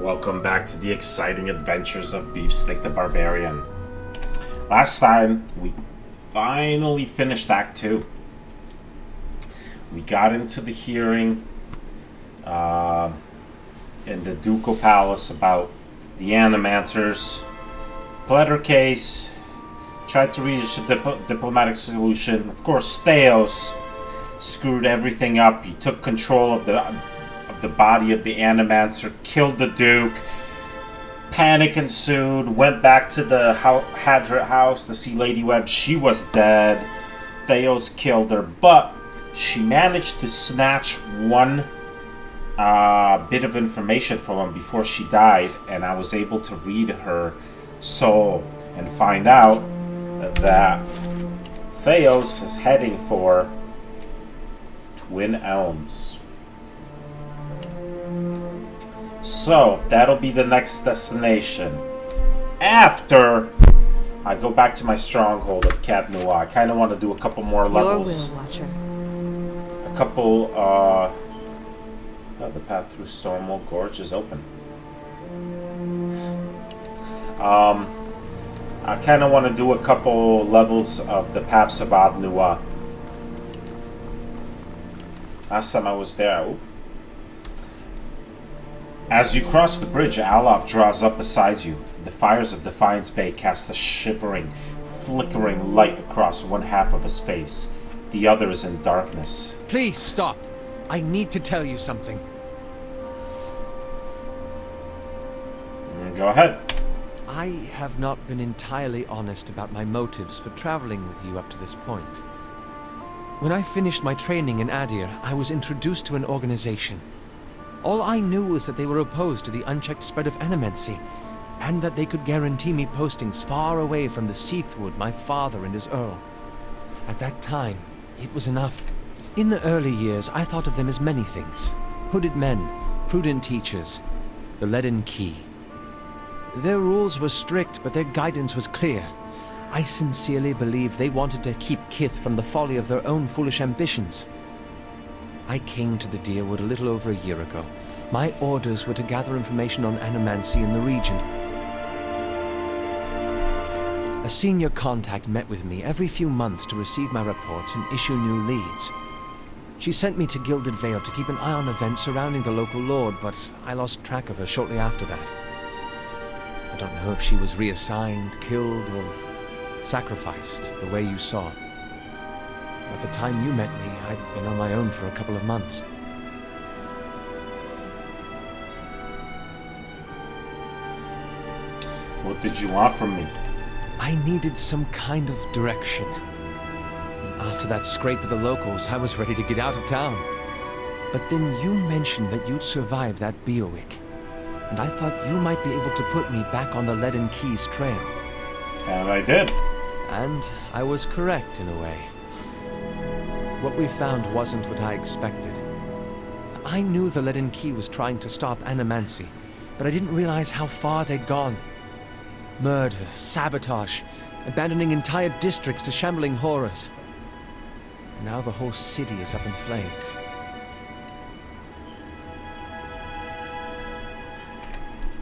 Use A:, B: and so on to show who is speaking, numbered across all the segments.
A: Welcome back to the exciting adventures of Beefstick the Barbarian. Last time, we finally finished Act 2. We got into the hearing in the Ducal Palace about the Animancers. Pled her case, tried to reach a diplomatic solution. Of course, Theos screwed everything up. He took control of the body of the Animancer, killed the Duke. Panic ensued. Went back to the Hadra house to see Lady Webb. She was dead. Theos killed her, but she managed to snatch one bit of information from him before she died, and I was able to read her soul and find out that Theos is heading for Twin Elms. So, that'll be the next destination. After I go back to my stronghold of Cat Noir, I kind of want to do a couple more levels.
B: Your will, Watcher.
A: A couple, the path through Stormwall Gorge is open. I kind of want to do a couple levels of the Paths of Ad Noir. Last time I was there, As you cross the bridge, Alov draws up beside you. The fires of Defiance Bay cast a shivering, flickering light across one half of his face. The other is in darkness.
C: Please stop. I need to tell you something.
A: Go ahead.
C: I have not been entirely honest about my motives for traveling with you up to this point. When I finished my training in Adir, I was introduced to an organization. All I knew was that they were opposed to the unchecked spread of animancy, and that they could guarantee me postings far away from the Seathwood my father and his Earl. At that time, it was enough. In the early years, I thought of them as many things. Hooded men, prudent teachers, the leaden key. Their rules were strict, but their guidance was clear. I sincerely believe they wanted to keep Kith from the folly of their own foolish ambitions. I came to the Deerwood a little over a year ago. My orders were to gather information on animancy in the region. A senior contact met with me every few months to receive my reports and issue new leads. She sent me to Gilded Vale to keep an eye on events surrounding the local lord, but I lost track of her shortly after that. I don't know if she was reassigned, killed, or sacrificed the way you saw. At the time you met me, I'd been on my own for a couple of months.
A: What did you want from me?
C: I needed some kind of direction. After that scrape with the locals, I was ready to get out of town. But then you mentioned that you'd survived that Beowick, and I thought you might be able to put me back on the Leaden Keys trail.
A: And I did.
C: And I was correct in a way. What we found wasn't what I expected. I knew the Leaden Key was trying to stop animancy, but I didn't realize how far they'd gone. Murder, sabotage, abandoning entire districts to shambling horrors. Now the whole city is up in flames.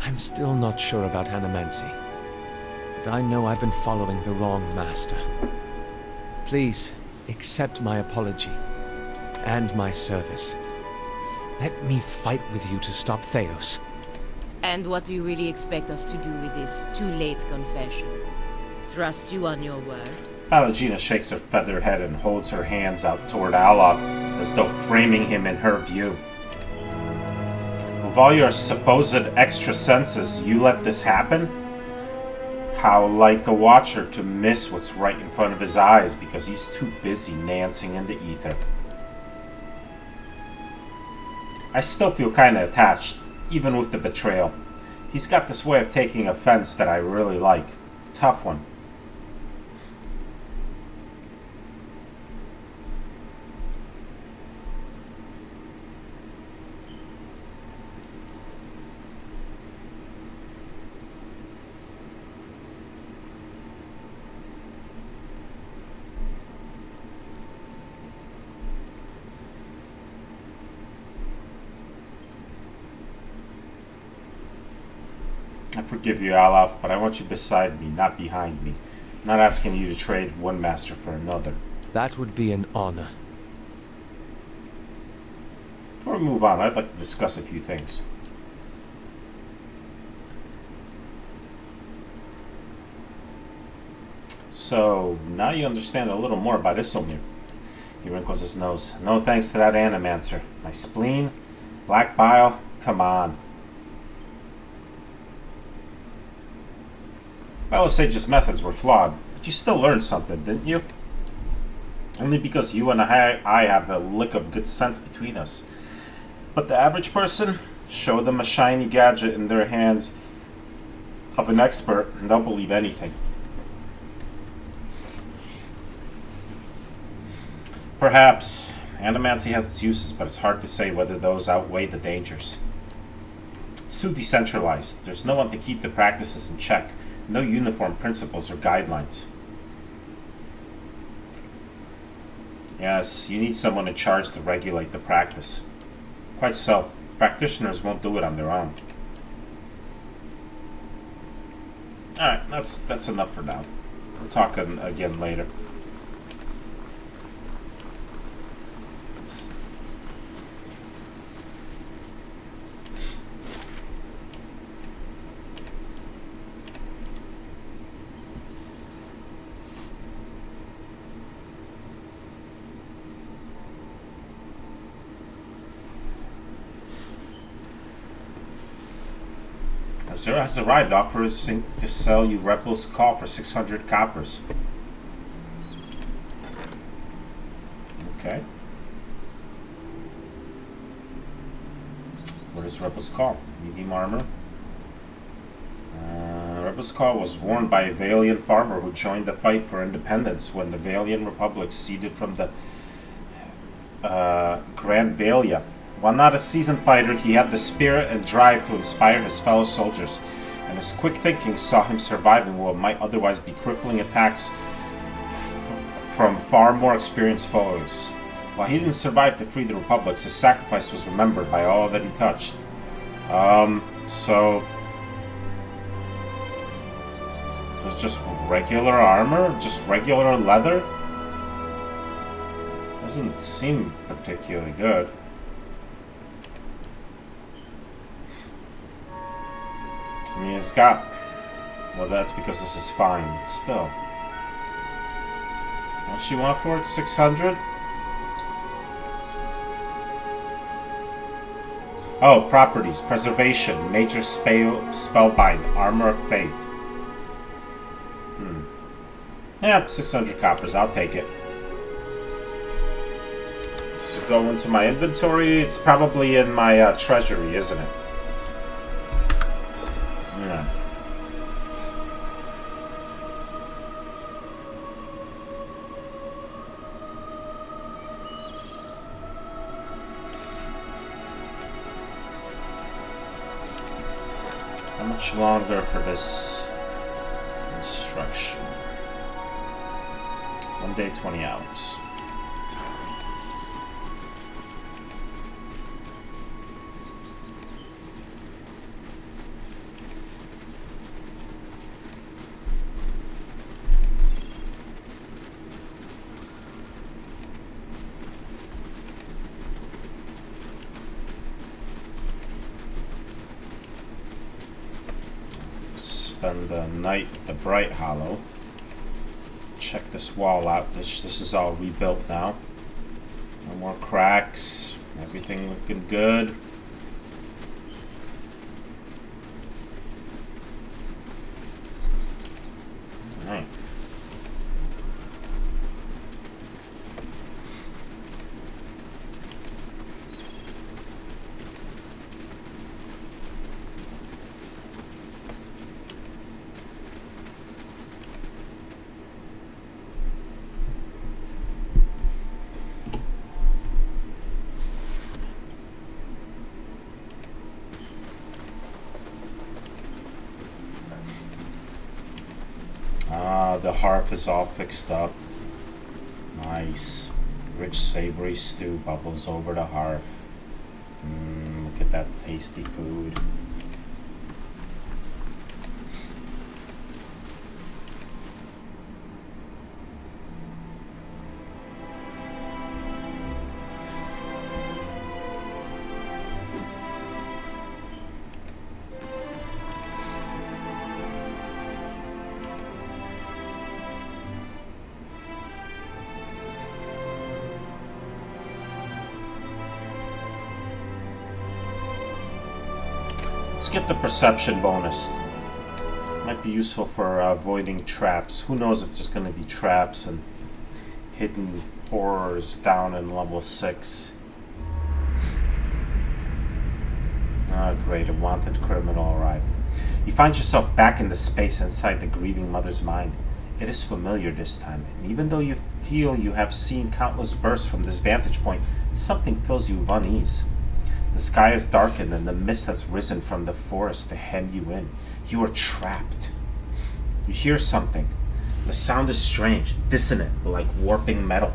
C: I'm still not sure about animancy, but I know I've been following the wrong master. Please, accept my apology, and my service. Let me fight with you to stop Theos.
B: And what do you really expect us to do with this too-late confession? Trust you on your word?
A: Pallegina shakes her feathered head and holds her hands out toward Alov, as though framing him in her view. With all your supposed extra senses, you let this happen? How like a watcher to miss what's right in front of his eyes because he's too busy dancing in the ether. I still feel kinda attached, even with the betrayal. He's got this way of taking offense that I really like. Tough one. I forgive you, Alaf, but I want you beside me, not behind me. I'm not asking you to trade one master for another.
C: That would be an honor.
A: Before we move on, I'd like to discuss a few things. So, now you understand a little more about Isomir. He wrinkles his nose. No thanks to that animancer. My spleen? Black bile? Come on. Well, Sage's methods were flawed, but you still learned something, didn't you? Only because you and I have a lick of good sense between us. But the average person? Show them a shiny gadget in their hands of an expert, and they'll believe anything. Perhaps. Animancy has its uses, but it's hard to say whether those outweigh the dangers. It's too decentralized. There's no one to keep the practices in check. No uniform principles or guidelines. Yes, you need someone in charge to regulate the practice. Quite so. Practitioners won't do it on their own. Alright, that's enough for now. We'll talk again later. Azura has arrived, offers to sell you Rebel's Call for 600 coppers. Okay. What is Rebel's Call? Medium armor. Rebel's Call was worn by a Valian farmer who joined the fight for independence when the Valian Republic ceded from the Grand Valia. While not a seasoned fighter, he had the spirit and drive to inspire his fellow soldiers, and his quick thinking saw him surviving what might otherwise be crippling attacks from far more experienced foes. While he didn't survive to free the Republic, his sacrifice was remembered by all that he touched. So... Is this just regular armor? Just regular leather? Doesn't seem particularly good. I mean, it's got... Well, that's because this is fine, but still. What you want for it? 600? Oh, properties. Preservation. Major spellbind. Armor of Faith. Yeah, 600 coppers. I'll take it. Does it go into my inventory? It's probably in my treasury, isn't it? Yeah. How much longer for this instruction? 1 day, 20 hours. Spend the night at the Bright Hollow. Check this wall out. This is all rebuilt now. No more cracks. Everything looking good. Alright. The hearth is all fixed up. Nice. Rich savory stew bubbles over the hearth. Look at that tasty food. Let's get the perception bonus. Might be useful for avoiding traps. Who knows if there's going to be traps and hidden horrors down in level 6. Ah, great, a wanted criminal arrived. You find yourself back in the space inside the grieving mother's mind. It is familiar this time, and even though you feel you have seen countless bursts from this vantage point, something fills you with unease. The sky has darkened and the mist has risen from the forest to hem you in. You are trapped. You hear something. The sound is strange, dissonant, like warping metal.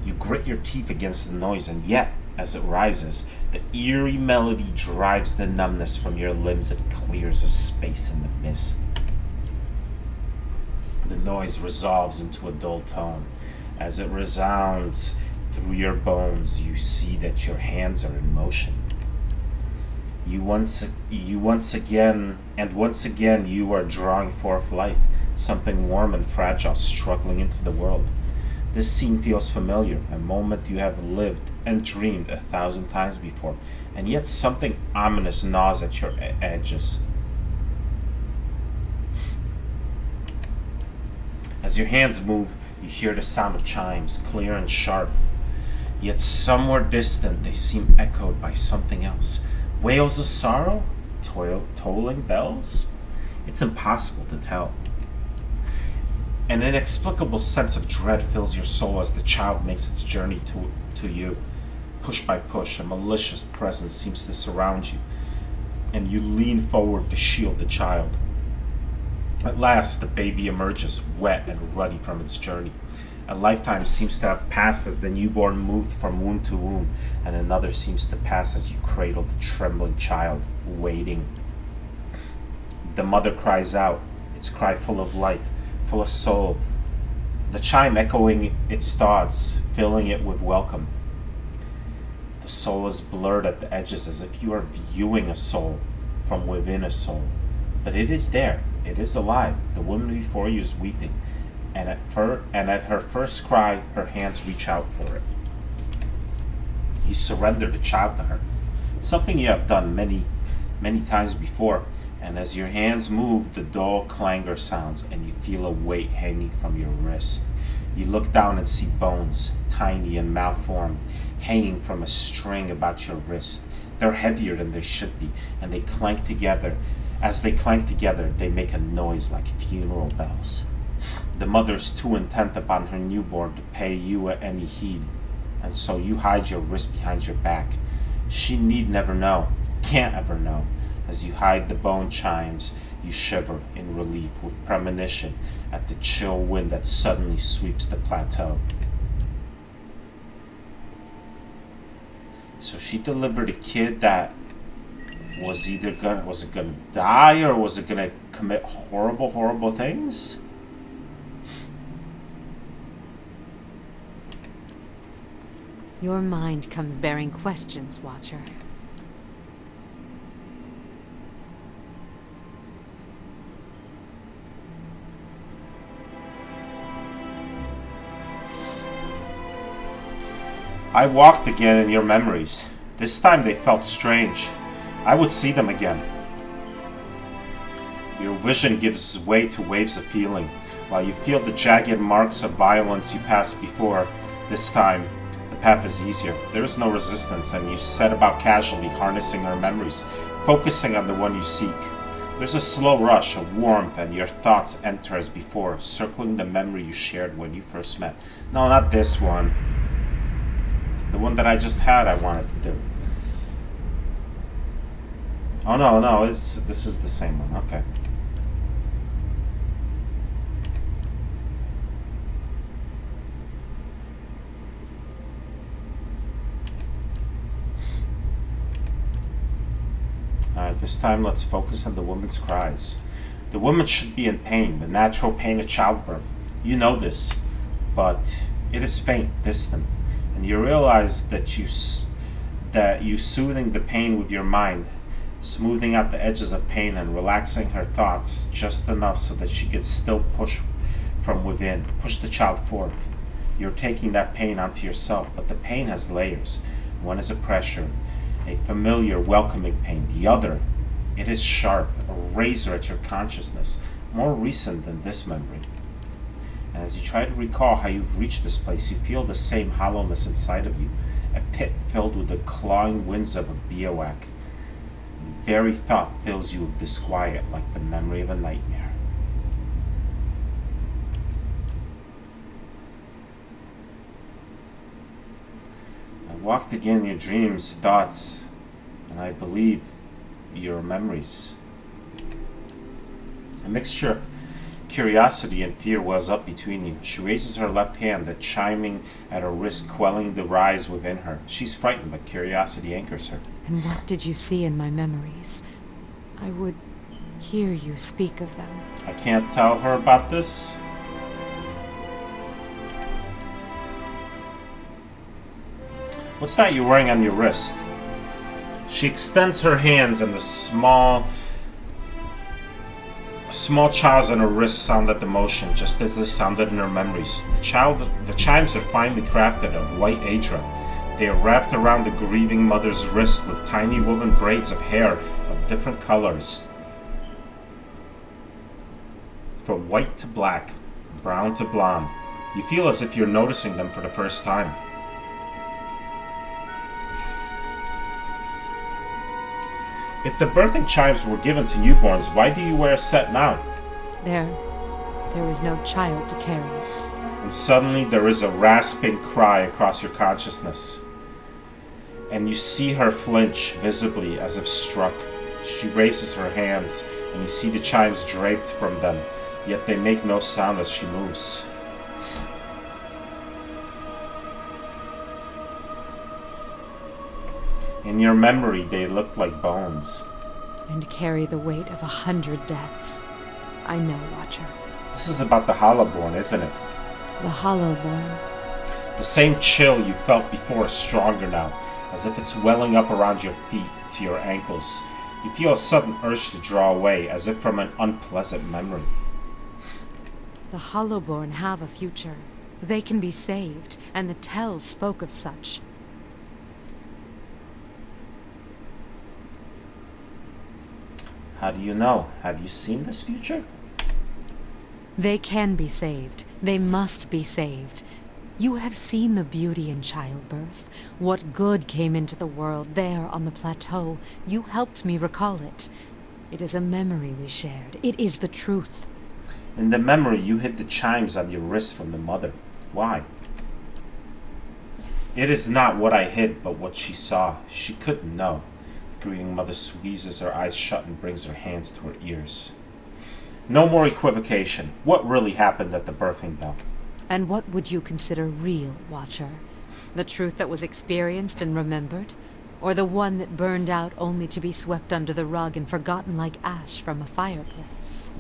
A: You grit your teeth against the noise, and yet, as it rises, the eerie melody drives the numbness from your limbs and clears a space in the mist. The noise resolves into a dull tone. As it resounds through your bones, you see that your hands are in motion. Once again you are drawing forth life, something warm and fragile struggling into the world. This scene feels familiar, a moment you have lived and dreamed 1,000 times before, and yet something ominous gnaws at your edges. As your hands move, you hear the sound of chimes, clear and sharp. Yet somewhere distant, they seem echoed by something else. Wails of sorrow? Tolling bells? It's impossible to tell. An inexplicable sense of dread fills your soul as the child makes its journey to you. Push by push, a malicious presence seems to surround you, and you lean forward to shield the child. At last, the baby emerges, wet and ruddy from its journey. A lifetime seems to have passed as the newborn moved from womb to womb, and another seems to pass as you cradle the trembling child, waiting. The mother cries out, its cry full of light, full of soul. The chime echoing its thoughts, filling it with welcome. The soul is blurred at the edges as if you are viewing a soul from within a soul. But it is there. It is alive. The woman before you is weeping, and at her first cry, her hands reach out for it. You surrender the child to her, something you have done many, many times before, and as your hands move, the dull clangor sounds, and you feel a weight hanging from your wrist. You look down and see bones, tiny and malformed, hanging from a string about your wrist. They're heavier than they should be, and they clank together. As they clank together, they make a noise like funeral bells. The mother is too intent upon her newborn to pay you any heed, and so you hide your wrist behind your back. She need never know, can't ever know. As you hide the bone chimes, you shiver in relief with premonition at the chill wind that suddenly sweeps the plateau. So she delivered a kid that was it gonna die, or was it gonna commit horrible, horrible things?
D: Your mind comes bearing questions, Watcher.
A: I walked again in your memories. This time they felt strange. I would see them again. Your vision gives way to waves of feeling, while you feel the jagged marks of violence you passed before. This time, the path is easier. There is no resistance, and you set about casually harnessing her memories, focusing on the one you seek. There's a slow rush, a warmth, and your thoughts enter as before, circling the memory you shared when you first met. No, not this one. The one that I just had I wanted to do. Oh no, this is the same one. Okay. Alright, this time let's focus on the woman's cries. The woman should be in pain, the natural pain of childbirth. You know this, but it is faint, distant, and you realize that you soothing the pain with your mind, smoothing out the edges of pain and relaxing her thoughts just enough so that she could still push from within, push the child forth. You're taking that pain onto yourself, but the pain has layers. One is a pressure, a familiar, welcoming pain. The other It is sharp, a razor at your consciousness, more recent than this memory. And as you try to recall how you've reached this place, you feel the same hollowness inside of you, a pit filled with the clawing winds of a bivouac. The very thought fills you with disquiet, like the memory of a nightmare. I walked again your dreams, thoughts, and I believe your memories. A mixture of curiosity and fear wells up between you. She raises her left hand, the chiming at her wrist quelling the rise within her. She's frightened, but curiosity anchors her.
D: And what did you see in my memories? I would hear you speak of them.
A: I can't tell her about this. What's that you're wearing on your wrist? She extends her hands and the small chimes on her wrist sounded the motion, just as they sounded in her memories. The chimes are finely crafted of white adra. They are wrapped around the grieving mother's wrist with tiny woven braids of hair of different colors. From white to black, brown to blonde. You feel as if you're noticing them for the first time. If the birthing chimes were given to newborns, why do you wear a set now?
D: There is no child to carry it.
A: And suddenly there is a rasping cry across your consciousness. And you see her flinch visibly as if struck. She raises her hands, and you see the chimes draped from them, yet they make no sound as she moves. In your memory, they looked like bones.
D: And carry the weight of 100 deaths. I know, Watcher.
A: This is about the Hollowborn, isn't it?
D: The Hollowborn.
A: The same chill you felt before is stronger now, as if it's welling up around your feet to your ankles. You feel a sudden urge to draw away, as if from an unpleasant memory.
D: The Hollowborn have a future. They can be saved, and the tells spoke of such.
A: How do you know? Have you seen this future?
D: They can be saved. They must be saved. You have seen the beauty in childbirth. What good came into the world there on the plateau. You helped me recall it. It is a memory we shared. It is the truth.
A: In the memory, you hid the chimes on your wrist from the mother. Why? It is not what I hid, but what she saw. She couldn't know. The grieving mother squeezes her eyes shut and brings her hands to her ears. No more equivocation. What really happened at the birthing bell?
D: And what would you consider real, Watcher? The truth that was experienced and remembered? Or the one that burned out only to be swept under the rug and forgotten like ash from a fireplace?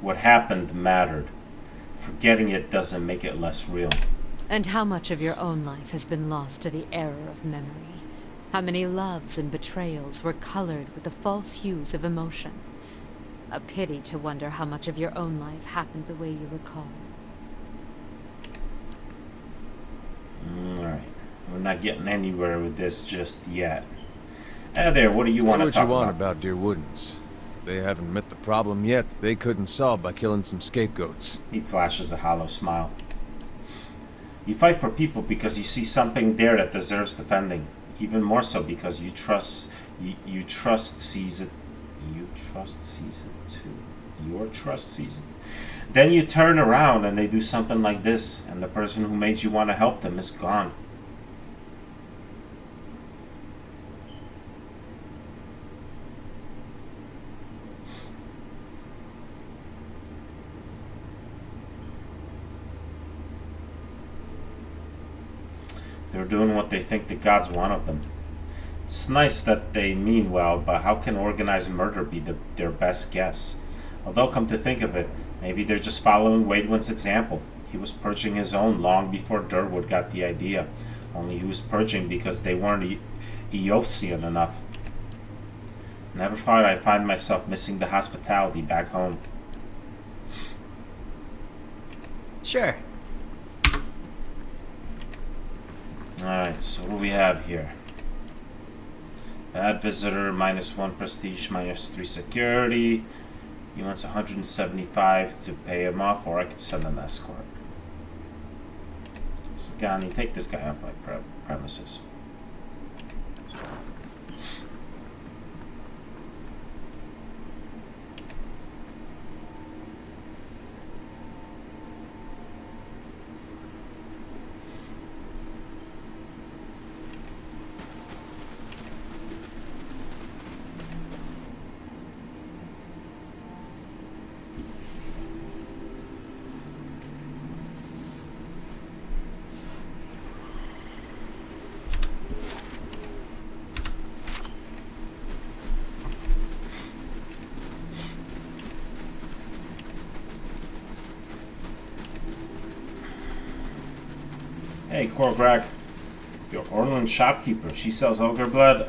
A: What happened mattered. Forgetting it doesn't make it less real.
D: And how much of your own life has been lost to the error of memory? How many loves and betrayals were colored with the false hues of emotion? A pity to wonder how much of your own life happened the way you recall.
A: Alright. We're not getting anywhere with this just yet. There, what do you want to talk
C: about? What you want about Dear Woodens. They haven't met the problem yet they couldn't solve by killing some scapegoats.
A: He flashes a hollow smile. You fight for people because you see something there that deserves defending. Even more so because you trust sees it. You trust sees it too. Your trust sees it. Then you turn around and they do something like this, and the person who made you want to help them is gone. They're doing what they think the gods want of them. It's nice that they mean well, but how can organized murder be their best guess? Although, come to think of it, maybe they're just following Waidwin's example. He was purging his own long before Durwood got the idea. Only he was purging because they weren't Eothean enough. Never thought I'd find myself missing the hospitality back home.
E: Sure.
A: Alright, so what do we have here? Bad visitor, -1 prestige, -3 security. He wants 175 to pay him off, or I could send an escort. Sagani, take this guy up by premises. Hey, Korgrag, your Orland shopkeeper. She sells ogre blood.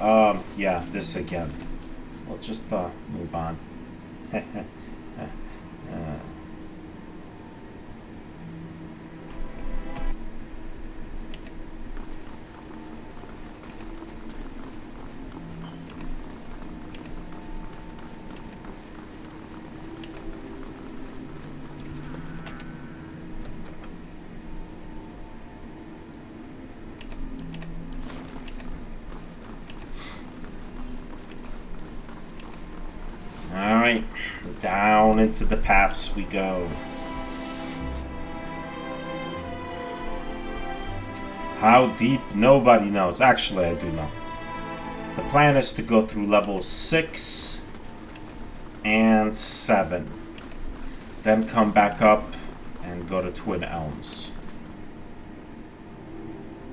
A: Yeah, this again. We'll just move on. Alright, down into the paths we go. How deep? Nobody knows. Actually, I do know. The plan is to go through level 6 and 7. Then come back up and go to Twin Elms.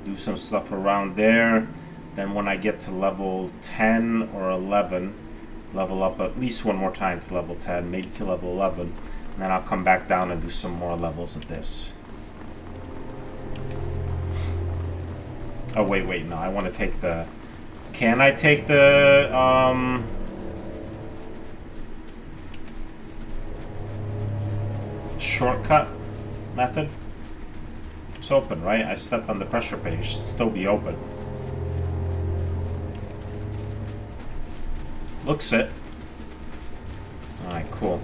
A: Do some stuff around there. Then when I get to level 10 or 11, level up at least one more time to level 10, maybe to level 11, and then I'll come back down and do some more levels of this. Oh, wait, no, I want to take the... Can I take the, shortcut method? It's open, right? I stepped on the pressure page. It should still be open. Looks it. Alright, cool.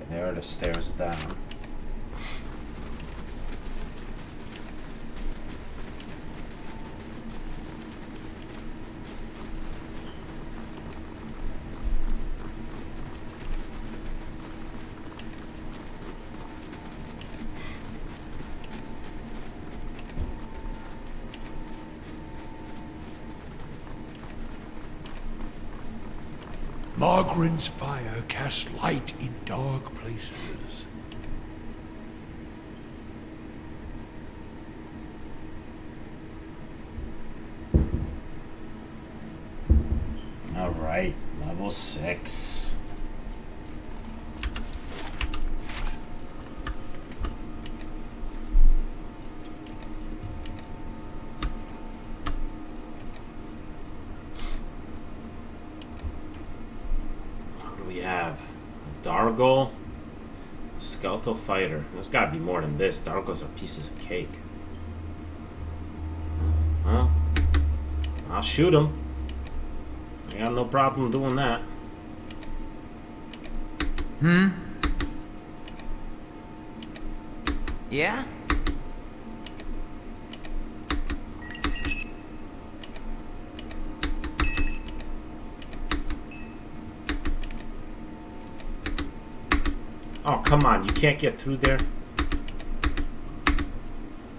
A: There are the stairs down.
E: Margaren's fire casts light in dark places.
A: Alright, level 6. Dargle, skeletal fighter. There's gotta be more than this. Dargles are pieces of cake. Well, I'll shoot him. I got no problem doing that.
F: Yeah?
A: Oh, come on. You can't get through there?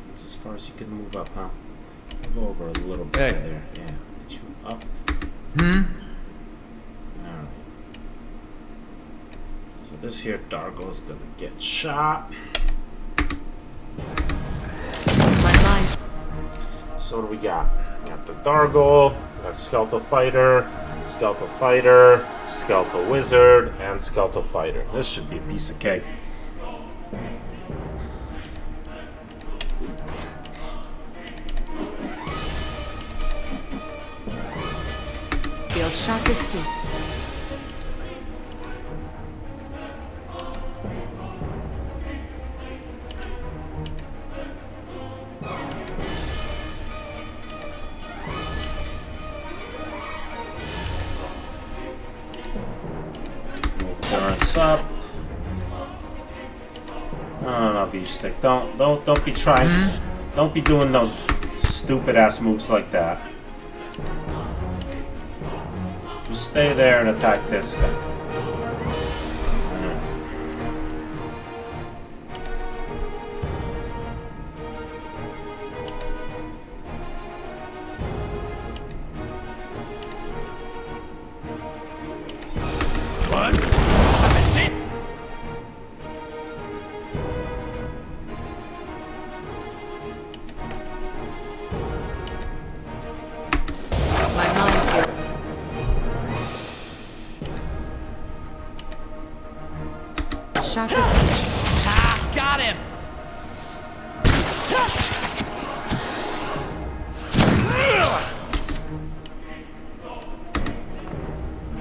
A: That's as far as you can move up, huh? I'll go over a little bit there. Yeah. Get you up. Alright. So this here Dargle is gonna get shot. So what do we got? We got the Dargle, we got Skeletal Fighter, Skeletal Wizard, and Skeletal Fighter. This should be a piece of cake.
D: Feel sharp as steel.
A: Up. No, beef stick. Don't be trying. Don't be doing no stupid ass moves like that. Just stay there and attack this guy.
D: Sharp as steel.
C: Ah, got him!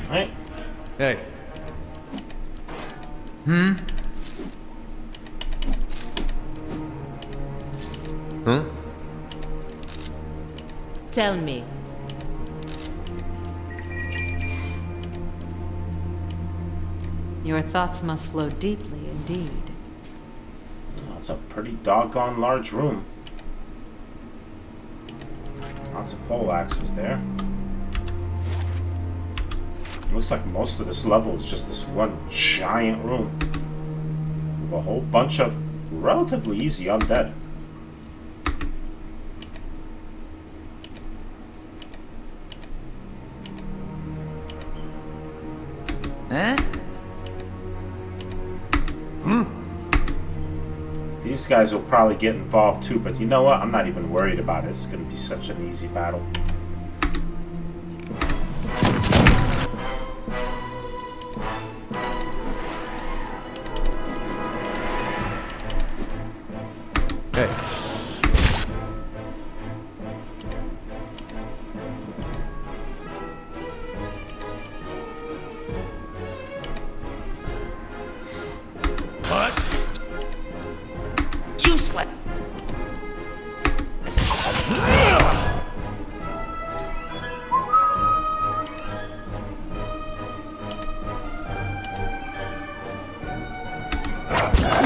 A: Right.
C: Hey.
B: Tell me.
D: Your thoughts must flow deeply indeed.
A: That's a pretty doggone large room. Lots of pole axes there. Looks like most of this level is just this one giant room with a whole bunch of relatively easy undead.
C: Huh?
A: These guys will probably get involved too, but you know what? I'm not even worried about it. It's going to be such an easy battle.
C: Hey.
E: What?
C: Useless!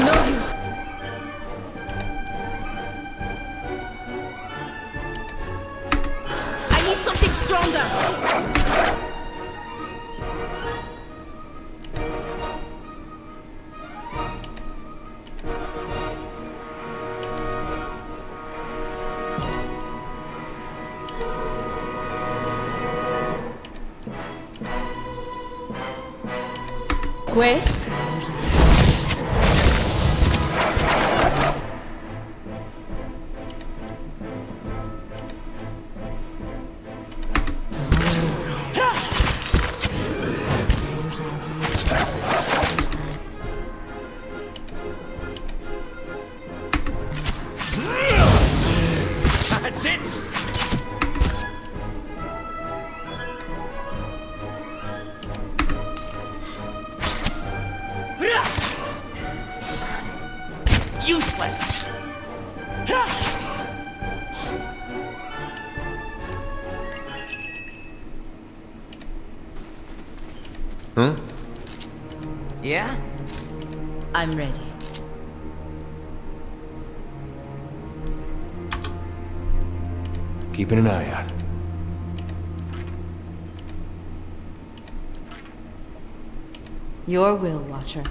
B: No use. I need something stronger. Quit.
C: That's it! Useless! Huh? Yeah?
B: I'm ready.
C: Keeping an eye out.
D: Your will, Watcher.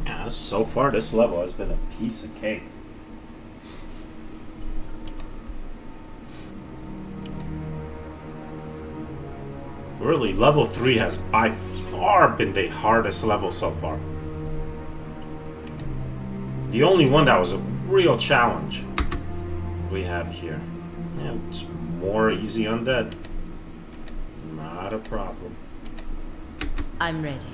A: Yeah, so far this level has been a piece of cake. Really, level 3 has by far been the hardest level so far. The only one that was a real challenge we have here. Yeah, it's more easy undead. Not a problem.
B: I'm ready.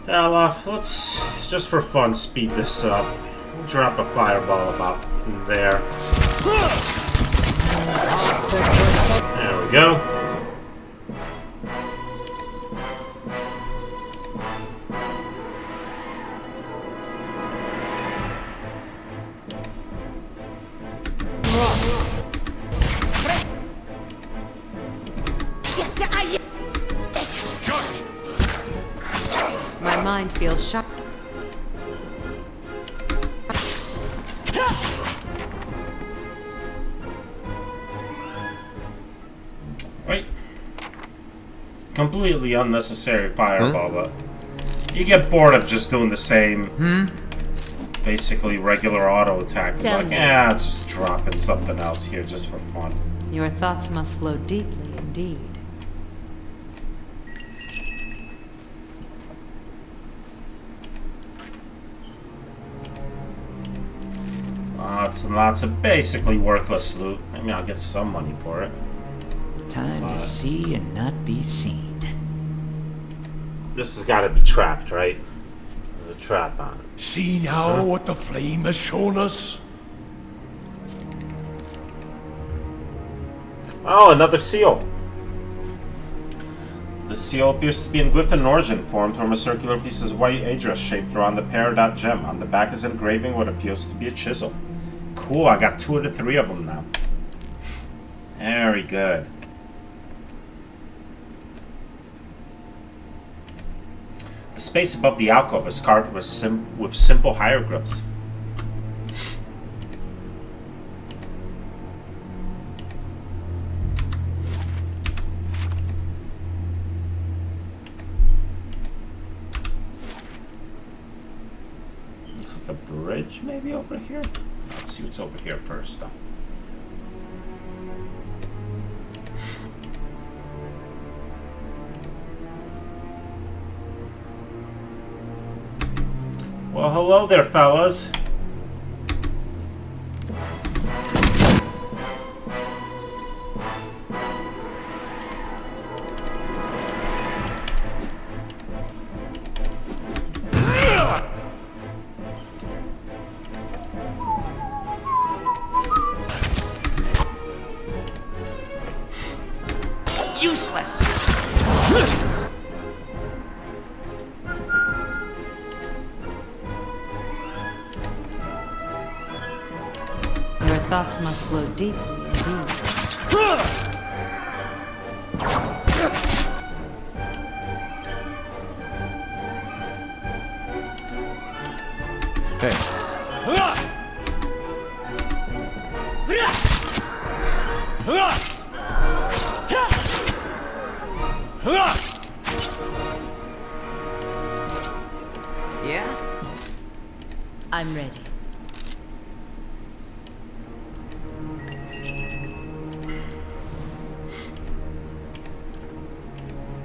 A: Now, let's, just for fun, speed this up. We'll drop a fireball about there. There we go.
D: My mind feels sharp.
A: Right. Completely unnecessary fireball, but you get bored of just doing the same, basically regular auto attack.
B: Tell
A: Like,
B: me.
A: yeah, it's just dropping something else here just for fun.
D: Your thoughts must flow deeply indeed.
A: Lots and lots of basically worthless loot. I mean, I'll get some money for it.
F: Time to see and not be seen.
A: This has got to be trapped, right? There's a trap on it.
E: See now what the flame has shown us?
A: Oh, another seal. The seal appears to be in Glyph origin, formed from a circular piece of white address shaped around the peridot gem. On the back is engraving what appears to be a chisel. Cool, I got 2 of the 3 of them now. Very good. The space above the alcove is carved with simple hieroglyphs. Looks like a bridge maybe over here. Let's see what's over here first though. Well, hello there, fellas.
F: Useless!
D: Your thoughts must flow deeply indeed.
F: Yeah?
B: I'm ready.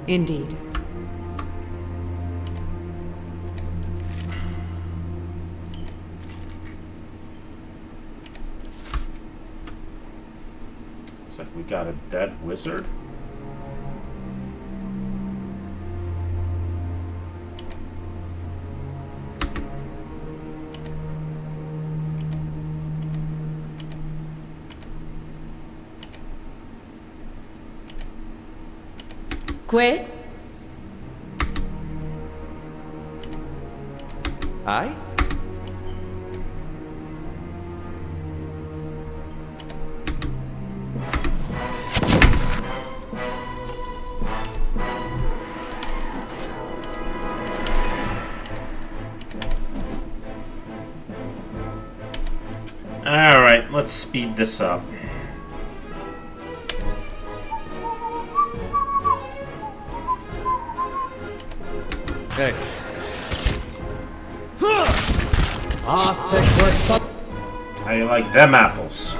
D: Indeed.
A: Looks like we got a dead wizard.
B: Que?
C: Aye?
A: Alright, let's speed this up.
C: Hey.
A: How you like them apples?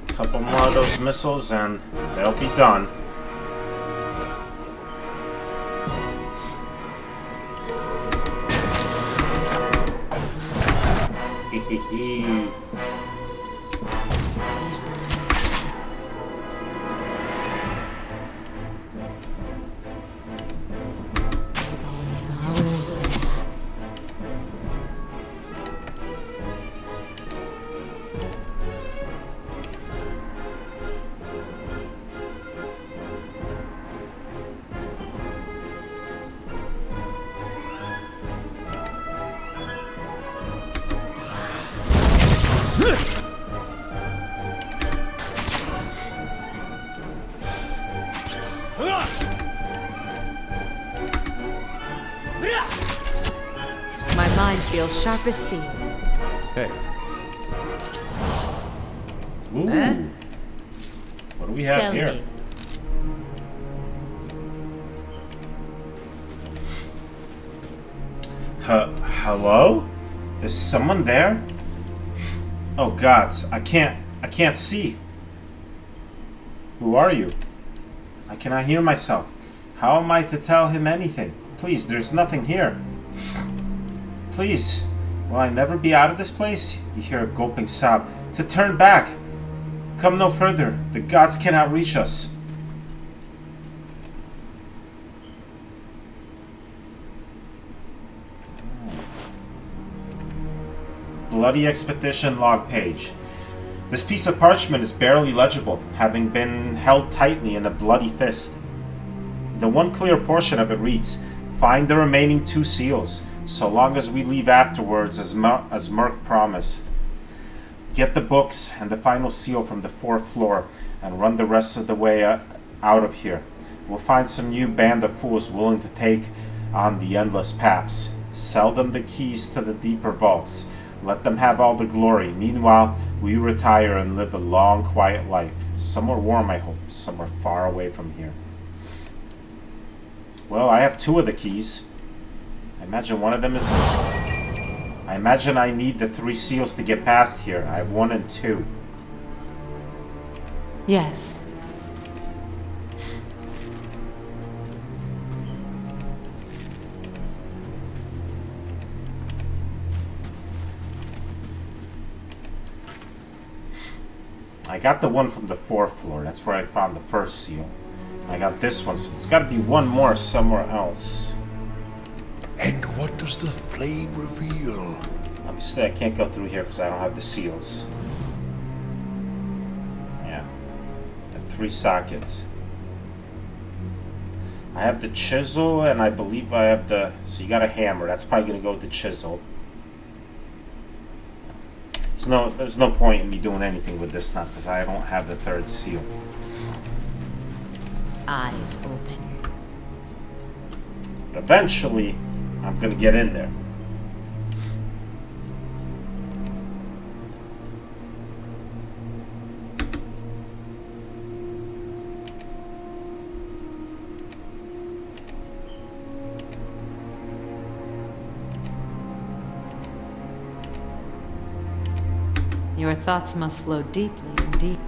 A: Couple more of those missiles and they'll be done. Hehehe.
D: My mind feels sharp as steel.
C: Hey.
A: Ooh.
B: Huh?
A: What do we have
B: Tell
A: here?
B: me.
A: Hello? Is someone there? Oh gods, I can't see. Who are you? I cannot hear myself. How am I to tell him anything? Please, there's nothing here. Please, will I never be out of this place? You hear a gulping sob. To turn back! Come no further. The gods cannot reach us. Bloody Expedition log page. This piece of parchment is barely legible, having been held tightly in a bloody fist. The one clear portion of it reads, "Find the remaining 2 seals, so long as we leave afterwards as Merc promised. Get the books and the final seal from the 4th floor, and run the rest of the way out of here. We'll find some new band of fools willing to take on the endless paths. Sell them the keys to the deeper vaults. Let them have all the glory. Meanwhile, we retire and live a long, quiet life. Somewhere warm, I hope. Somewhere far away from here." Well, I have 2 of the keys. I imagine one of them is... I imagine I need the 3 seals to get past here. I have 1 and 2.
D: Yes.
A: I got the one from the 4th floor. That's where I found the first seal. I got this one, so there's got to be one more somewhere else.
E: And what does the flame reveal?
A: Obviously, I can't go through here because I don't have the seals. Yeah. The 3 sockets. I have the chisel, and I believe I have the... So you got a hammer. That's probably going to go with the chisel. There's no point in me doing anything with this stuff because I don't have the 3rd seal.
B: Eyes open.
A: But eventually, I'm going to get in there.
D: Your thoughts must flow deeply and deep.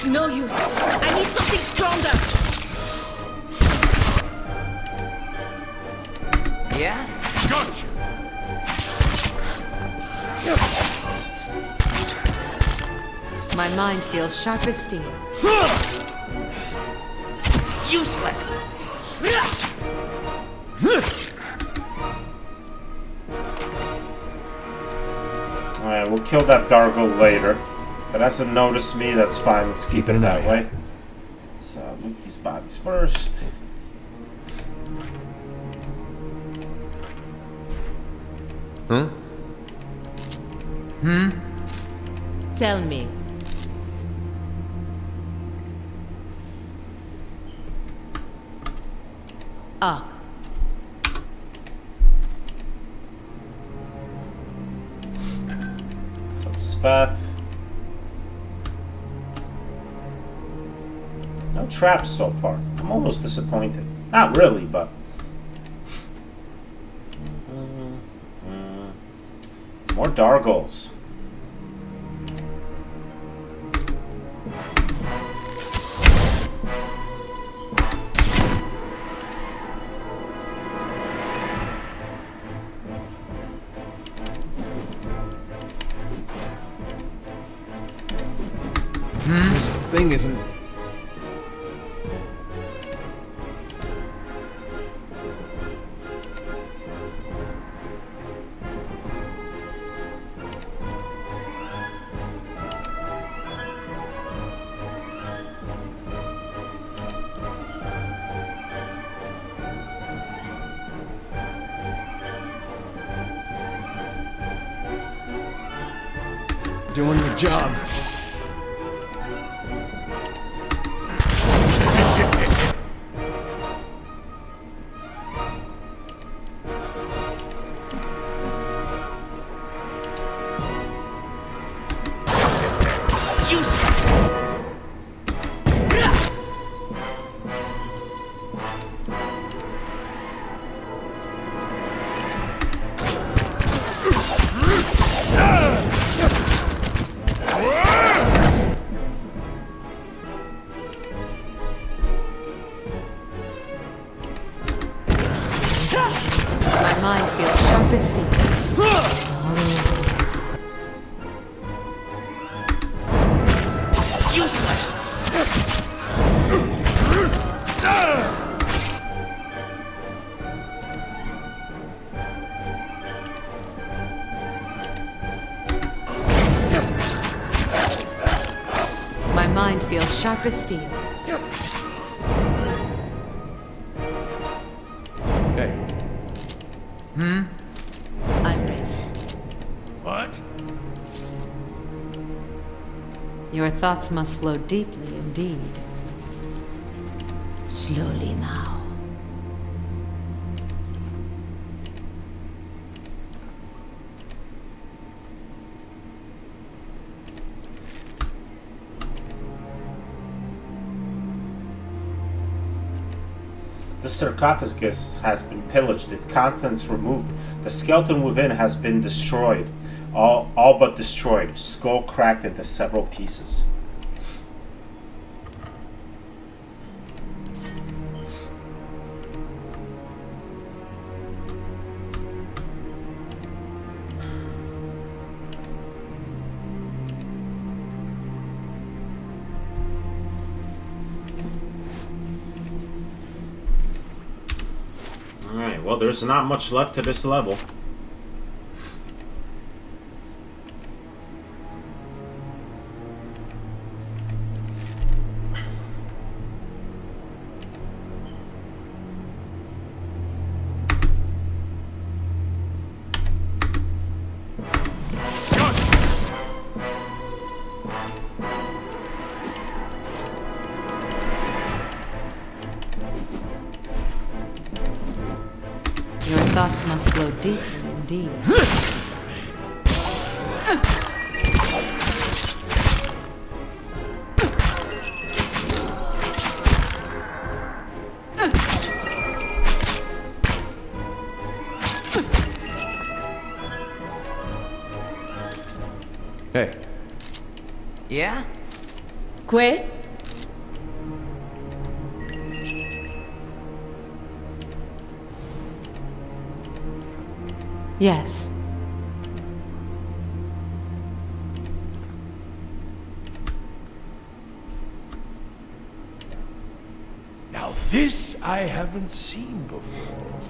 B: No use. I need something stronger.
F: Yeah?
E: Gotcha!
D: My mind feels sharp as steel.
F: Useless!
A: Alright, we'll kill that Dargo later. If it hasn't noticed me, that's fine. Let's keep it that way. Let's loot these bodies first.
B: Tell me. Ah.
A: Some spaff. No traps so far. I'm almost disappointed. Not really, but... More Dargos.
C: This thing isn't... doing the job.
F: Useless!
D: My mind feels sharp as steel.
F: Useless!
D: My mind feels sharp as steel.
C: Hey,
B: I'm ready.
E: What?
D: Your thoughts must flow deeply indeed.
B: Slowly now.
A: The sarcophagus has been pillaged, its contents removed. The skeleton within has been destroyed. All but destroyed. Skull cracked into several pieces. Alright, well, there's not much left to this level.
D: Your thoughts must flow deeply indeed.
C: hey,
F: Yeah?
B: Quit?
D: Yes.
E: Now this I haven't seen before.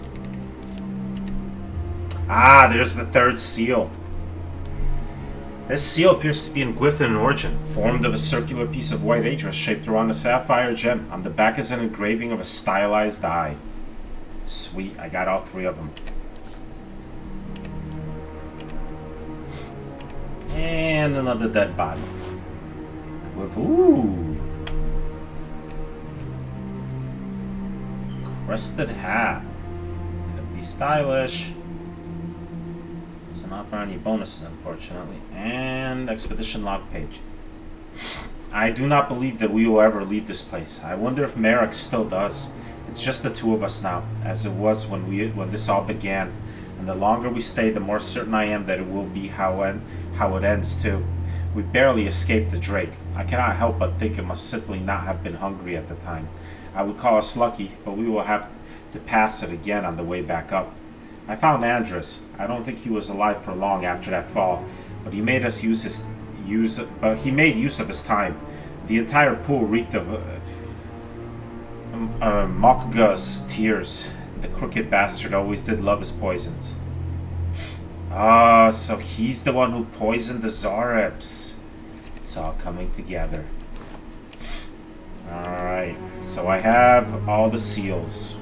A: Ah, there's the third seal. This seal appears to be in Gwythin in origin, formed of a circular piece of white aegis shaped around a sapphire gem. On the back is an engraving of a stylized eye. Sweet, I got all 3 of them. And another dead body. With, ooh, crested hat. Could be stylish. Doesn't offer any bonuses, unfortunately. And expedition log page. I do not believe that we will ever leave this place. I wonder if Merrick still does. It's just the 2 of us now, as it was when this all began. And the longer we stay, the more certain I am that it will be how it ends too. We barely escaped the Drake. I cannot help but think it must simply not have been hungry at the time. I would call us lucky, but we will have to pass it again on the way back up. I found Andrus. I don't think he was alive for long after that fall, but he made use of his time. The entire pool reeked of Mokga's tears. The crooked bastard always did love his poisons. Ah, so he's the one who poisoned the Zarips. It's all coming together. Alright, so I have all the seals.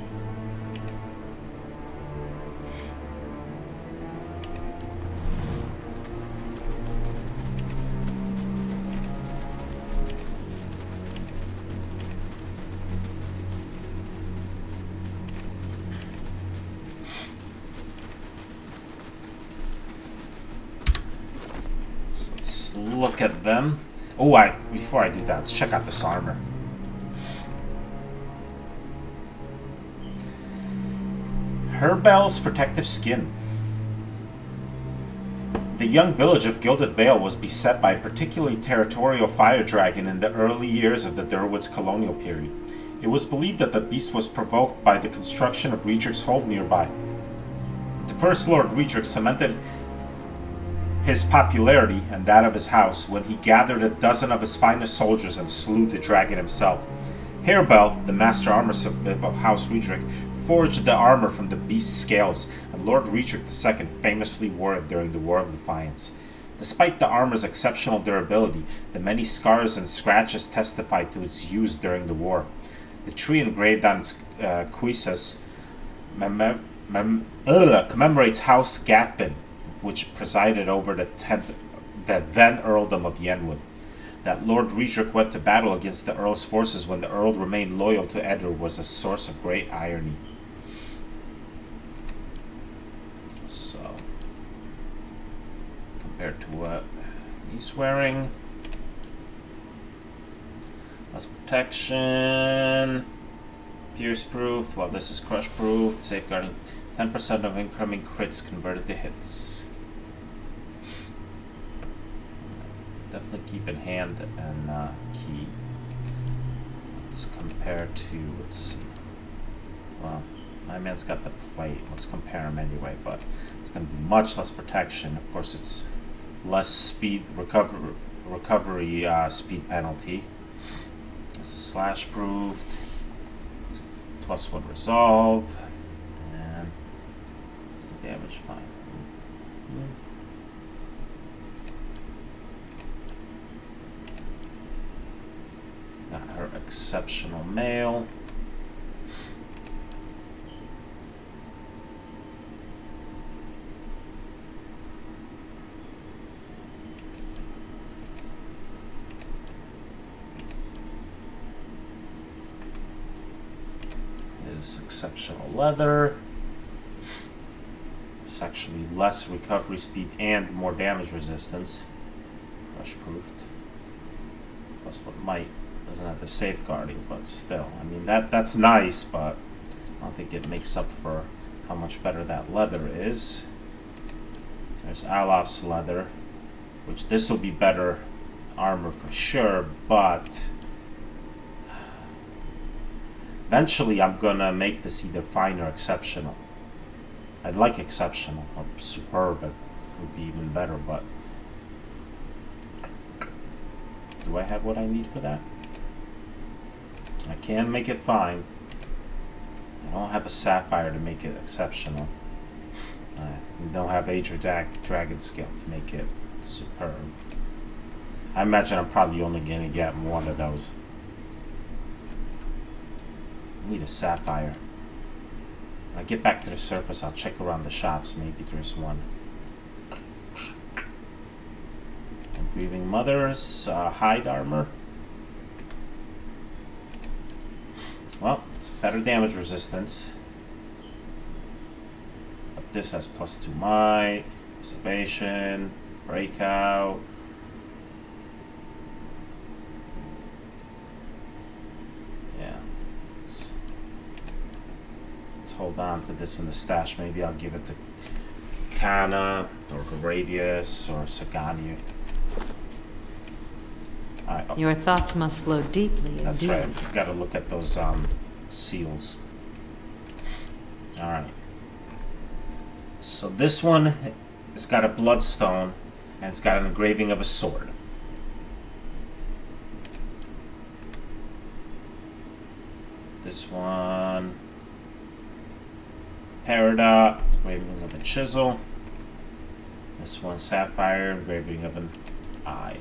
A: Look at them. Oh, before I do that, let's check out this armor. Herbel's protective skin. The young village of Gilded Vale was beset by a particularly territorial fire dragon in the early years of the Durwood's colonial period. It was believed that the beast was provoked by the construction of Riedrich's hold nearby. The first Lord Riedrich cemented his popularity and that of his house when he gathered a dozen of his finest soldiers and slew the dragon himself. Herbel, the master armorsmith of House Riedrich, forged the armor from the beast's scales, and Lord Riedrich II famously wore it during the War of Defiance. Despite the armor's exceptional durability, the many scars and scratches testified to its use during the war. The tree engraved on its cuisses commemorates House Gathbin, which presided over the then earldom of Yenwood. That Lord Riedrich went to battle against the Earl's forces when the Earl remained loyal to Edward was a source of great irony. So, compared to what he's wearing, less protection, pierce-proofed, while this is crush-proofed, safeguarding 10% of incoming crits converted to hits. Definitely keep in hand and key. Let's compare to, let's see. Well, my man's got the plate. Let's compare him anyway, but it's going to be much less protection. Of course, it's less speed recovery speed penalty. This is slash proofed. +1 resolve. And what's the damage? Fine. Got her exceptional mail. His exceptional leather. It's actually less recovery speed and more damage resistance. Crush proofed. +1 might. Doesn't have the safeguarding, but still. I mean, that's nice, but I don't think it makes up for how much better that leather is. There's Alof's leather, which this will be better armor for sure, but eventually I'm gonna make this either fine or exceptional. I'd like exceptional or superb. It would be even better, but do I have what I need for that? I can make it fine. I don't have a sapphire to make it exceptional. I don't have Age of Dragon skill to make it superb. I imagine I'm probably only going to get one of those. I need a sapphire. When I get back to the surface, I'll check around the shops. Maybe there's one. Grieving Mother's hide armor. Well, it's better damage resistance. But this has +2 might, observation, breakout. Yeah. Let's hold on to this in the stash. Maybe I'll give it to Kana or Radius or Sagani. Right, oh.
D: Your thoughts must flow deeply.
A: That's
D: indeed.
A: right. You gotta look at those seals. Alright. So this one has got a bloodstone and it's got an engraving of a sword. This one, Peridot, engraving of a chisel. This one, Sapphire, engraving of an eye.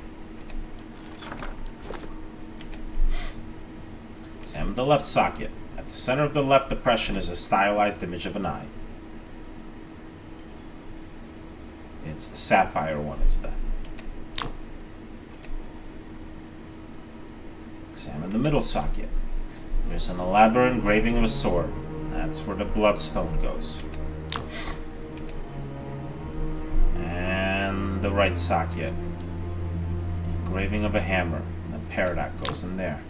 A: Examine the left socket. At the center of the left depression is a stylized image of an eye. It's the sapphire one, is that? Examine the middle socket. There's an elaborate engraving of a sword. That's where the bloodstone goes. And the right socket. Engraving of a hammer. And the peridot goes in there.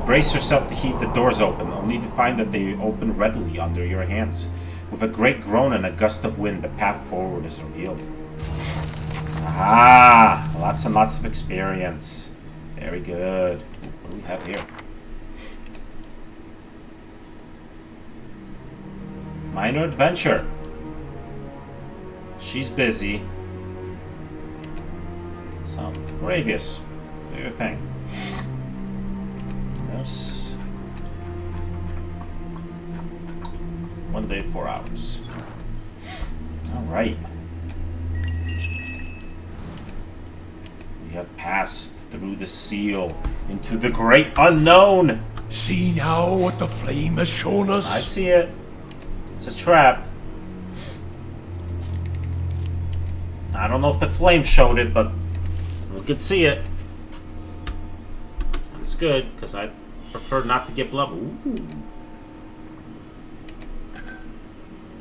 A: Brace yourself to heat the doors open, only to find that they open readily under your hands. With a great groan and a gust of wind, the path forward is revealed. Ah, lots and lots of experience. Very good. What do we have here? Minor adventure. She's busy. So, Ravius, do your thing. 1 day, 4 hours. Alright. We have passed through the seal into the great unknown.
E: See now what the flame has shown us?
A: I see it. It's a trap. I don't know if the flame showed it, but we could see it. It's good, because I prefer not to get blood. Ooh.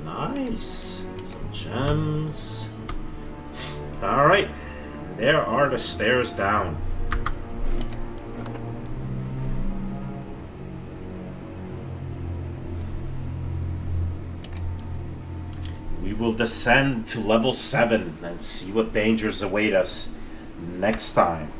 A: Nice. Some gems. Alright. There are the stairs down. We will descend to level 7 and see what dangers await us next time.